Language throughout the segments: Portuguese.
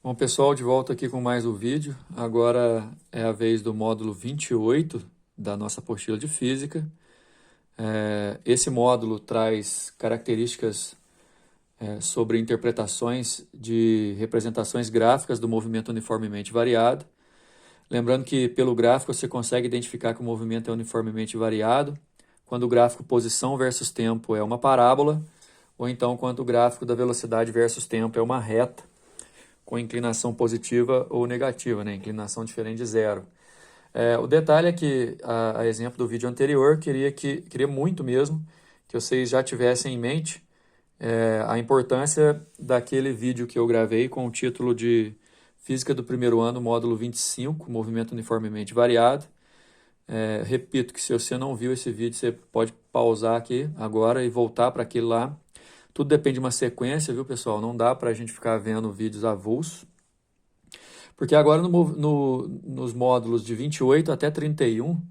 Bom, pessoal, de volta aqui com mais um vídeo. Agora é a vez do módulo 28 da nossa apostila de Física. Esse módulo traz características sobre interpretações de representações gráficas do movimento uniformemente variado. Lembrando que pelo gráfico você consegue identificar que o movimento é uniformemente variado quando o gráfico posição versus tempo é uma parábola, ou então quando o gráfico da velocidade versus tempo é uma reta, com inclinação positiva ou negativa, né? Inclinação diferente de zero. O detalhe é que, a exemplo do vídeo anterior, queria muito mesmo que vocês já tivessem em mente a importância daquele vídeo que eu gravei com o título de Física do Primeiro Ano, módulo 25, Movimento Uniformemente Variado. Repito que se você não viu esse vídeo, você pode pausar aqui agora e voltar para aquele lá. Tudo depende de uma sequência, viu, pessoal? Não dá para a gente ficar vendo vídeos avulsos. Porque agora nos módulos de 28 até 31,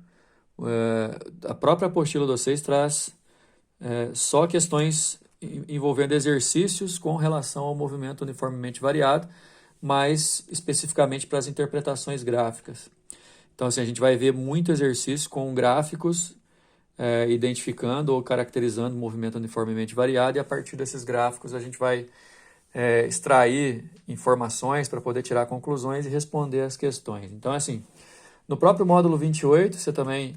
a própria apostila de vocês traz só questões envolvendo exercícios com relação ao movimento uniformemente variado, mais especificamente para as interpretações gráficas. Então, assim, a gente vai ver muito exercício com gráficos identificando ou caracterizando o movimento uniformemente variado, e a partir desses gráficos a gente vai extrair informações para poder tirar conclusões e responder as questões. Então, assim, no próprio módulo 28, você também,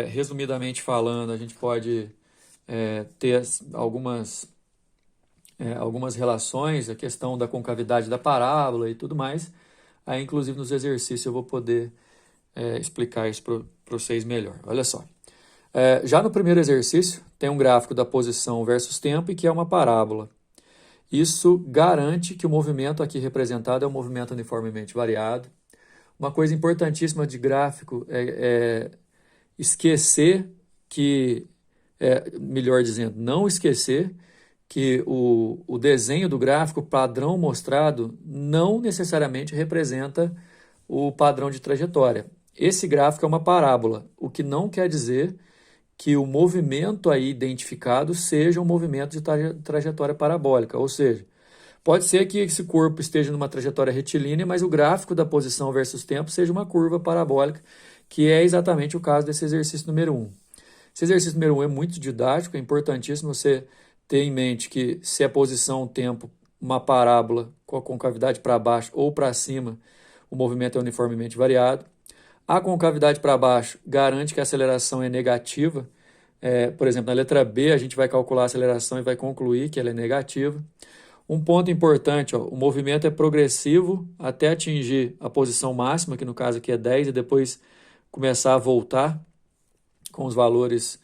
resumidamente falando, a gente pode ter algumas relações, a questão da concavidade da parábola e tudo mais. Aí, inclusive, nos exercícios eu vou poder explicar isso para vocês melhor. Olha só. Já no primeiro exercício, tem um gráfico da posição versus tempo e que é uma parábola. Isso garante que o movimento aqui representado é um movimento uniformemente variado. Uma coisa importantíssima de gráfico é esquecer que, melhor dizendo, não esquecer que o desenho do gráfico, o padrão mostrado, não necessariamente representa o padrão de trajetória. Esse gráfico é uma parábola, o que não quer dizer que o movimento aí identificado seja um movimento de trajetória parabólica, ou seja, pode ser que esse corpo esteja numa trajetória retilínea, mas o gráfico da posição versus tempo seja uma curva parabólica, que é exatamente o caso desse exercício número 1. Esse exercício número 1 é muito didático, é importantíssimo você ter em mente que se a posição tempo uma parábola com a concavidade para baixo ou para cima, o movimento é uniformemente variado. A concavidade para baixo garante que a aceleração é negativa. Por exemplo, na letra B, a gente vai calcular a aceleração e vai concluir que ela é negativa. Um ponto importante, o movimento é progressivo até atingir a posição máxima, que no caso aqui é 10, e depois começar a voltar com os valores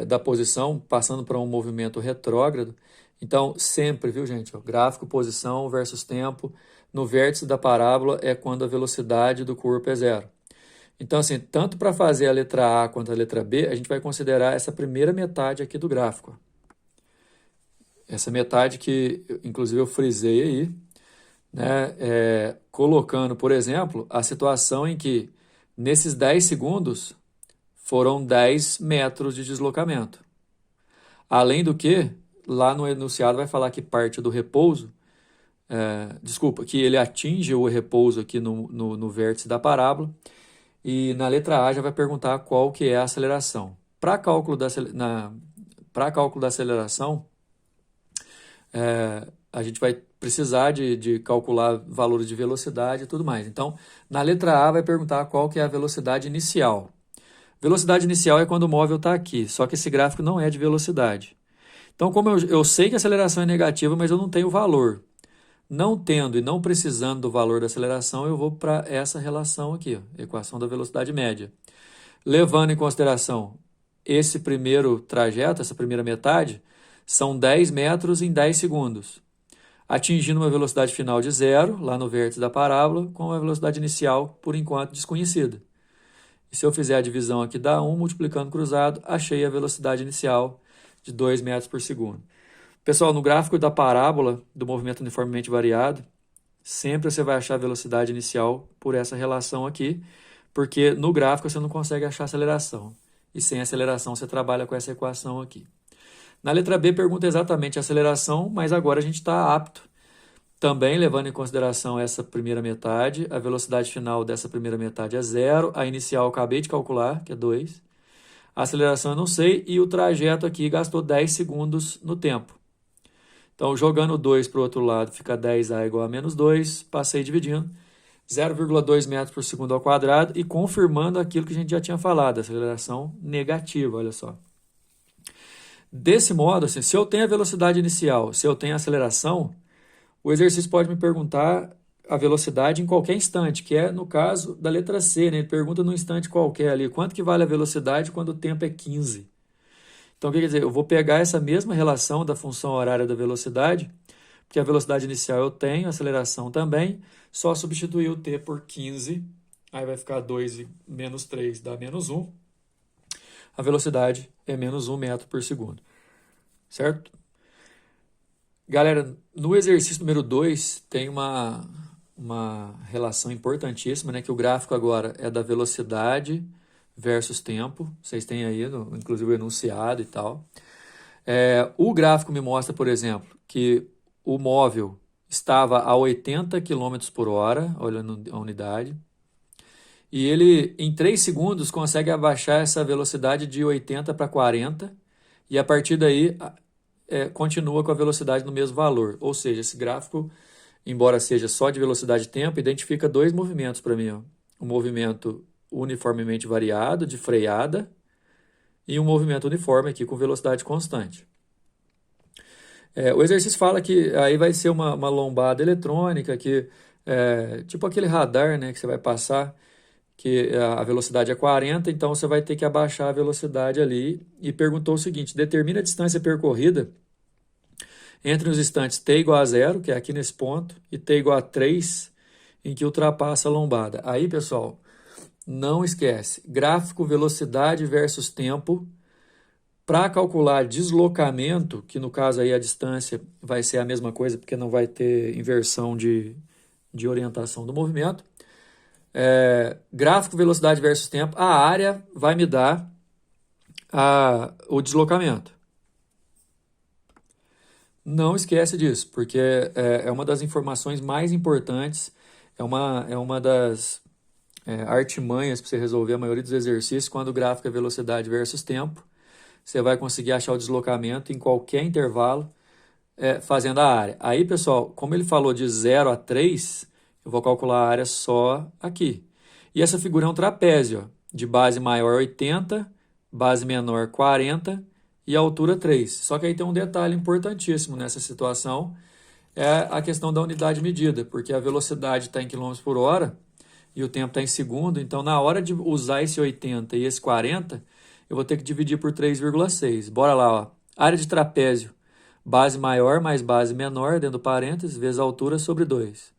da posição, passando para um movimento retrógrado. Então, sempre, viu, gente? Gráfico, posição versus tempo. No vértice da parábola é quando a velocidade do corpo é zero. Então, assim, tanto para fazer a letra A quanto a letra B, a gente vai considerar essa primeira metade aqui do gráfico. Essa metade que, inclusive, eu frisei aí, né, colocando, por exemplo, a situação em que, nesses 10 segundos, foram 10 metros de deslocamento. Além do que, lá no enunciado vai falar que parte do repouso, que ele atinge o repouso aqui no vértice da parábola, e na letra A já vai perguntar qual que é a aceleração. Para cálculo da aceleração, a gente vai precisar de calcular valores de velocidade e tudo mais. Então, na letra A vai perguntar qual que é a velocidade inicial. Velocidade inicial é quando o móvel está aqui, só que esse gráfico não é de velocidade. Então, como eu sei que a aceleração é negativa, mas eu não tenho valor. Não tendo e não precisando do valor da aceleração, eu vou para essa relação aqui, equação da velocidade média. Levando em consideração esse primeiro trajeto, essa primeira metade, são 10 metros em 10 segundos, atingindo uma velocidade final de zero, lá no vértice da parábola, com a velocidade inicial, por enquanto, desconhecida. E se eu fizer a divisão aqui da 1, multiplicando cruzado, achei a velocidade inicial de 2 metros por segundo. Pessoal, no gráfico da parábola do movimento uniformemente variado, sempre você vai achar a velocidade inicial por essa relação aqui, porque no gráfico você não consegue achar aceleração. E sem aceleração você trabalha com essa equação aqui. Na letra B pergunta exatamente a aceleração, mas agora a gente está apto também levando em consideração essa primeira metade, a velocidade final dessa primeira metade é 0, a inicial eu acabei de calcular, que é 2, a aceleração eu não sei, e o trajeto aqui gastou 10 segundos no tempo. Então, jogando 2 para o outro lado, fica 10A igual a menos 2, passei dividindo, 0,2 metros por segundo ao quadrado, e confirmando aquilo que a gente já tinha falado, aceleração negativa, olha só. Desse modo, assim, se eu tenho a velocidade inicial, se eu tenho a aceleração, o exercício pode me perguntar a velocidade em qualquer instante, que é no caso da letra C, né? Ele pergunta num instante qualquer ali, quanto que vale a velocidade quando o tempo é 15? Então, o que quer dizer? Eu vou pegar essa mesma relação da função horária da velocidade, porque a velocidade inicial eu tenho, a aceleração também, só substituir o t por 15, aí vai ficar 2 e menos 3 dá menos 1. A velocidade é menos 1 metro por segundo, certo? Galera, no exercício número 2 tem uma relação importantíssima, né? Que o gráfico agora é da velocidade versus tempo. Vocês têm aí, inclusive, o enunciado e tal. O gráfico me mostra, por exemplo, que o móvel estava a 80 km por hora, olhando a unidade, e ele, em 3 segundos, consegue abaixar essa velocidade de 80 para 40, e a partir daí continua com a velocidade no mesmo valor. Ou seja, esse gráfico, embora seja só de velocidade e tempo, identifica 2 movimentos para mim. Ó. Um movimento uniformemente variado, de freada, e um movimento uniforme aqui com velocidade constante. O exercício fala que aí vai ser uma lombada eletrônica, que tipo aquele radar, né, que você vai passar, que a velocidade é 40, então você vai ter que abaixar a velocidade ali, e perguntou o seguinte: determina a distância percorrida entre os instantes t igual a 0, que é aqui nesse ponto, e t igual a 3, em que ultrapassa a lombada. Aí, pessoal, não esquece, gráfico velocidade versus tempo. Para calcular deslocamento, que no caso aí a distância vai ser a mesma coisa, porque não vai ter inversão de orientação do movimento, gráfico velocidade versus tempo, a área vai me dar o deslocamento. Não esquece disso, porque é uma das informações mais importantes, é uma das artimanhas para você resolver a maioria dos exercícios. Quando o gráfico é velocidade versus tempo, você vai conseguir achar o deslocamento em qualquer intervalo fazendo a área. Aí, pessoal, como ele falou de 0 a 3, eu vou calcular a área só aqui. E essa figura é um trapézio, ó, de base maior 80, base menor 40 e altura 3. Só que aí tem um detalhe importantíssimo nessa situação, é a questão da unidade medida, porque a velocidade está em km por hora e o tempo está em segundo, então na hora de usar esse 80 e esse 40, eu vou ter que dividir por 3,6. Bora lá, ó. Área de trapézio, base maior mais base menor, dentro do parênteses, vezes a altura sobre 2.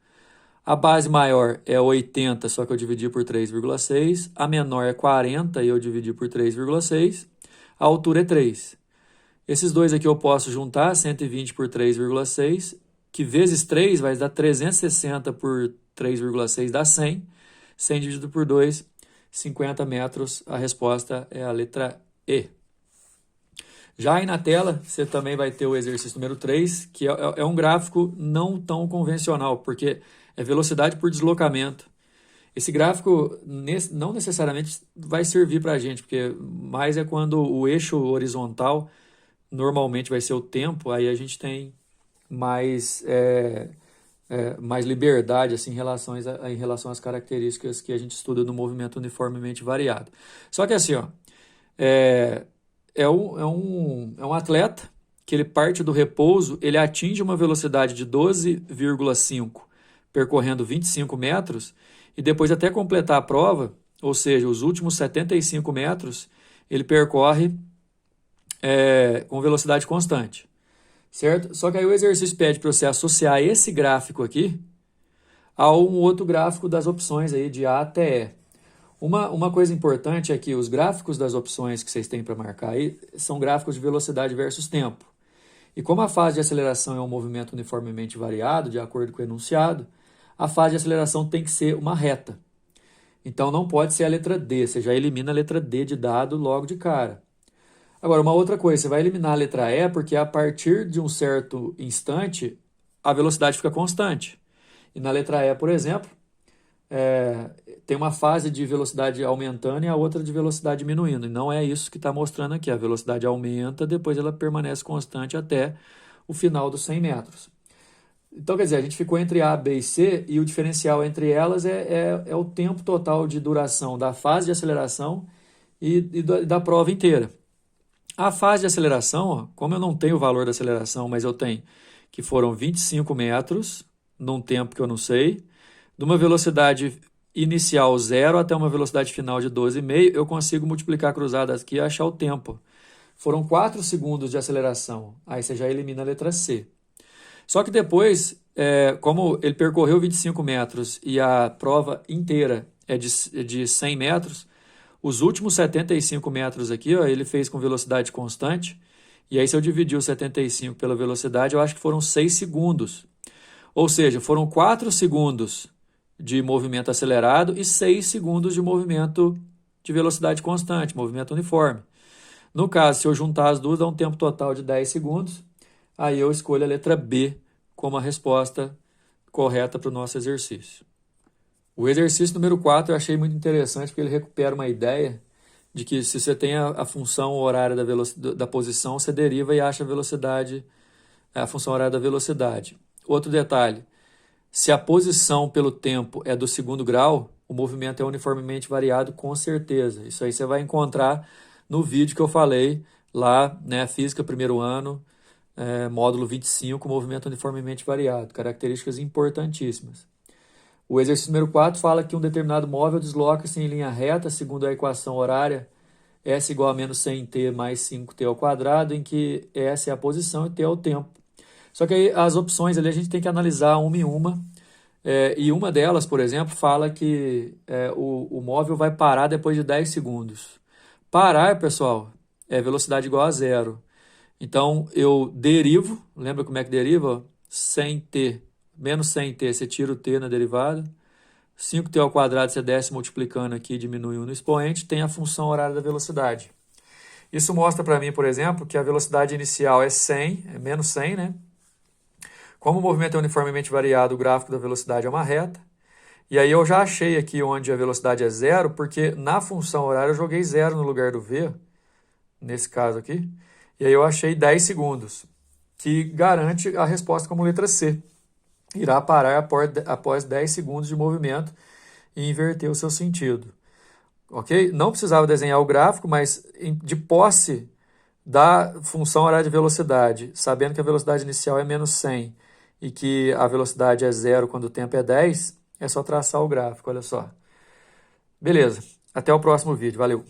A base maior é 80, só que eu dividi por 3,6. A menor é 40 e eu dividi por 3,6. A altura é 3. Esses dois aqui eu posso juntar, 120 por 3,6, que vezes 3 vai dar 360 por 3,6 dá 100. 100 dividido por 2, 50 metros. A resposta é a letra E. Já aí na tela, você também vai ter o exercício número 3, que é um gráfico não tão convencional, porque é velocidade por deslocamento. Esse gráfico não necessariamente vai servir para a gente, porque mais é quando o eixo horizontal normalmente vai ser o tempo, aí a gente tem mais liberdade assim, em relação às características que a gente estuda no movimento uniformemente variado. Só que assim, ó, é um atleta que ele parte do repouso, ele atinge uma velocidade de 12,5 percorrendo 25 metros, e depois até completar a prova, ou seja, os últimos 75 metros, ele percorre com velocidade constante, certo? Só que aí o exercício pede para você associar esse gráfico aqui a um outro gráfico das opções aí de A até E. Uma coisa importante é que os gráficos das opções que vocês têm para marcar aí são gráficos de velocidade versus tempo. E como a fase de aceleração é um movimento uniformemente variado, de acordo com o enunciado, a fase de aceleração tem que ser uma reta. Então não pode ser a letra D, você já elimina a letra D de dado logo de cara. Agora, uma outra coisa, você vai eliminar a letra E porque a partir de um certo instante, a velocidade fica constante. E na letra E, por exemplo, tem uma fase de velocidade aumentando e a outra de velocidade diminuindo. E não é isso que está mostrando aqui. A velocidade aumenta, depois ela permanece constante até o final dos 100 metros. Então, quer dizer, a gente ficou entre A, B e C e o diferencial entre elas é o tempo total de duração da fase de aceleração e da prova inteira. A fase de aceleração, ó, como eu não tenho o valor da aceleração, mas eu tenho que foram 25 metros num tempo que eu não sei, de uma velocidade inicial 0 até uma velocidade final de 12,5, eu consigo multiplicar cruzadas aqui e achar o tempo. Foram 4 segundos de aceleração. Aí você já elimina a letra C. Só que depois, como ele percorreu 25 metros e a prova inteira é de 100 metros, os últimos 75 metros aqui, ó, ele fez com velocidade constante. E aí, se eu dividir os 75 pela velocidade, eu acho que foram 6 segundos. Ou seja, foram 4 segundos de movimento acelerado e 6 segundos de movimento de velocidade constante, movimento uniforme. No caso, se eu juntar as duas, dá um tempo total de 10 segundos. Aí eu escolho a letra B como a resposta correta para o nosso exercício. O exercício número 4 eu achei muito interessante porque ele recupera uma ideia de que se você tem a função horária da posição, você deriva e acha a velocidade, a função horária da velocidade. Outro detalhe, se a posição pelo tempo é do segundo grau, o movimento é uniformemente variado com certeza. Isso aí você vai encontrar no vídeo que eu falei lá, né, Física, primeiro ano, módulo 25, movimento uniformemente variado, características importantíssimas. O exercício número 4 fala que um determinado móvel desloca-se em linha reta, segundo a equação horária, S igual a menos 100t mais 5t ao quadrado, em que S é a posição e t é o tempo. Só que aí as opções ali a gente tem que analisar uma em uma, e uma delas, por exemplo, fala que o móvel vai parar depois de 10 segundos. Parar, pessoal, é velocidade igual a zero. Então, eu derivo, lembra como é que deriva? 100t, menos 100t, você tira o t na derivada. 5t ao quadrado, você desce multiplicando aqui, diminui 1 no expoente, tem a função horária da velocidade. Isso mostra para mim, por exemplo, que a velocidade inicial é 100, é menos 100, né? Como o movimento é uniformemente variado, o gráfico da velocidade é uma reta. E aí eu já achei aqui onde a velocidade é zero, porque na função horária eu joguei zero no lugar do v, nesse caso aqui. E aí eu achei 10 segundos, que garante a resposta como letra C. Irá parar após 10 segundos de movimento e inverter o seu sentido. Ok? Não precisava desenhar o gráfico, mas de posse da função horária de velocidade, sabendo que a velocidade inicial é menos 100 e que a velocidade é zero quando o tempo é 10, é só traçar o gráfico, olha só. Beleza, até o próximo vídeo, valeu!